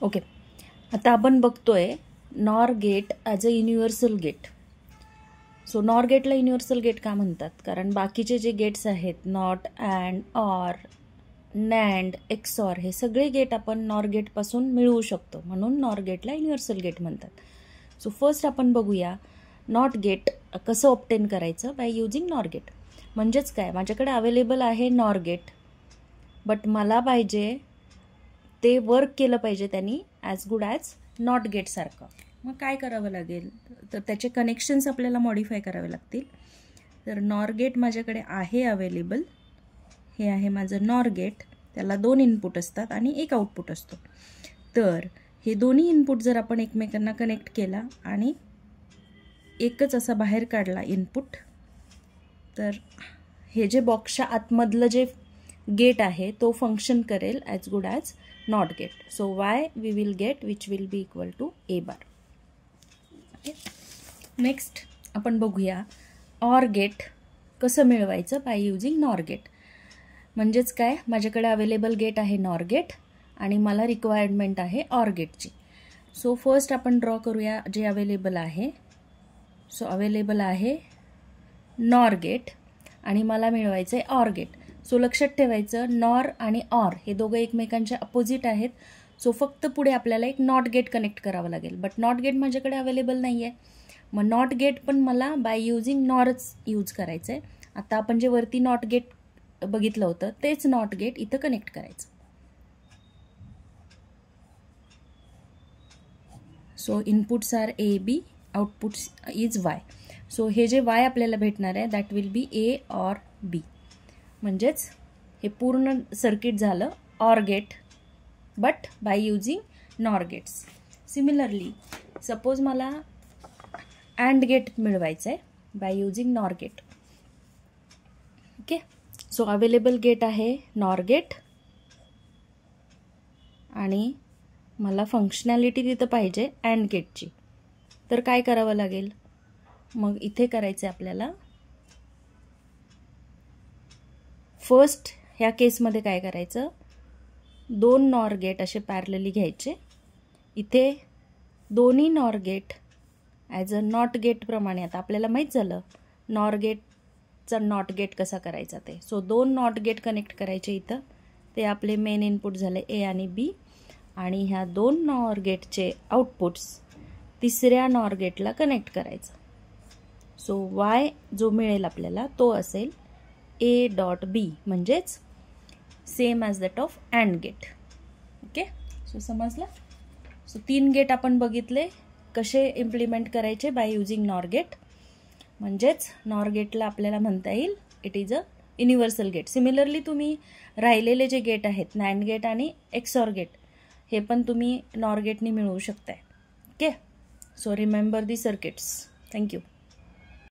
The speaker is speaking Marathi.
ओके, आता आपण बघतोय NOR gate as a universal gate. So NOR गेटला युनिव्हर्सल गेट का म्हणतात? कारण बाकीचे जे गेट्स आहेत NOT, AND, OR, NAND, XOR हे सगळे गेट आपण नॉर गेटपासून मिळवू शकतो, म्हणून नॉर गेटला युनिव्हर्सल गेट म्हणतात. सो फर्स्ट आपण बघूया नॉट गेट कसं ऑब्टेन करायचं बाय यूजिंग नॉर गेट. म्हणजेच काय, माझ्याकडे अवेलेबल आहे नॉर गेट, बट मला पाहिजे ते वर्क केलं पाहिजे त्यांनी ॲज गुड ॲज नॉट गेटसारखं. मग काय करावं लागेल? तर त्याचे कनेक्शन्स आपल्याला मॉडिफाय करावे लागतील. तर नॉर गेट माझ्याकडे आहे अवेलेबल, हे आहे माझं नॉर गेट. त्याला 2 इनपुट असतात आणि 1 आउटपुट असतो. तर हे दोन्ही इनपुट जर आपण एकमेकांना कनेक्ट केला आणि एकच असा बाहेर काढला इनपुट, तर हे जे बॉक्सच्या आतमधलं जे गेट आहे तो फंक्शन करेल as good as NOT gate. So Y we will get which will be equal to A bar. Okay, next आपण बघूया ऑर गेट कसं मिळवायचं बाय यूजिंग नॉर गेट. म्हणजेच काय, माझ्याकडे अवेलेबल गेट आहे नॉर गेट आणि मला रिक्वायरमेंट आहे ऑर गेटची. सो फर्स्ट आपण ड्रॉ करूया जे अवेलेबल आहे. सो अवेलेबल आहे नॉर गेट आणि मला मिळवायचं आहे ऑर गेट. सो लक्षात ठेवायचं नॉर आणि ऑर हे दोघं एकमेकांच्या अपोजिट आहेत. सो फक्त पुढे आपल्याला एक नॉट गेट कनेक्ट करावं लागेल, बट नॉट गेट माझ्याकडे अवेलेबल नाही आहे. मग नॉट गेट पण मला बाय यूजिंग नॉरच यूज करायचं आहे. आता आपण जे वरती नॉट गेट बघितलं होतं तेच नॉट गेट इथं कनेक्ट करायचं. So inputs are A B, outputs is Y. So हे जे वाय आपल्याला भेटणार आहे that will be A or B. म्हणजेच हे पूर्ण सर्किट झालं or gate but by using nor gates. Similarly suppose मला अँड गेट मिळवायचं आहे by using nor gate. Okay, so available gate आहे नॉर गेट आणि मला फंक्शनॅलिटी तिथं पाहिजे अँड गेटची. तर काय करावं लागेल? मग इथे करायचं आहे आपल्याला फर्स्ट ह्या केसमध्ये काय करायचं, 2 नॉर गेट असे पॅरलली घ्यायचे. इथे दोन्ही NOR gate as a NOT gate प्रमाणे, आता आपल्याला माहीत झालं नॉर गेटचा नॉट गेट कसा करायचा ते. सो 2 नॉट गेट कनेक्ट करायचे इथं. ते आपले मेन इनपुट झाले ए आणि बी आणि ह्या 2 नॉर गेटचे आउटपुट्स तिसऱ्या नॉर गेटला कनेक्ट करायचं. सो वाय जो मिळेल आपल्याला तो असेल ए डॉट बी, म्हणजेच same as that of AND gate. Okay, so समजलं. सो 3 गेट आपण बघितले कसे इम्प्लिमेंट करायचे बाय यूजिंग नॉर गेट. म्हणजेच नॉर गेटला आपल्याला म्हणता येईल it is a universal gate. Similarly तुम्ही राहिलेले जे गेट आहेत नॅन्ड गेट आणि एक्सॉर गेट हे पण तुम्ही नॉर गेटनी मिळवू शकताय. Okay, so remember the circuits. Thank you.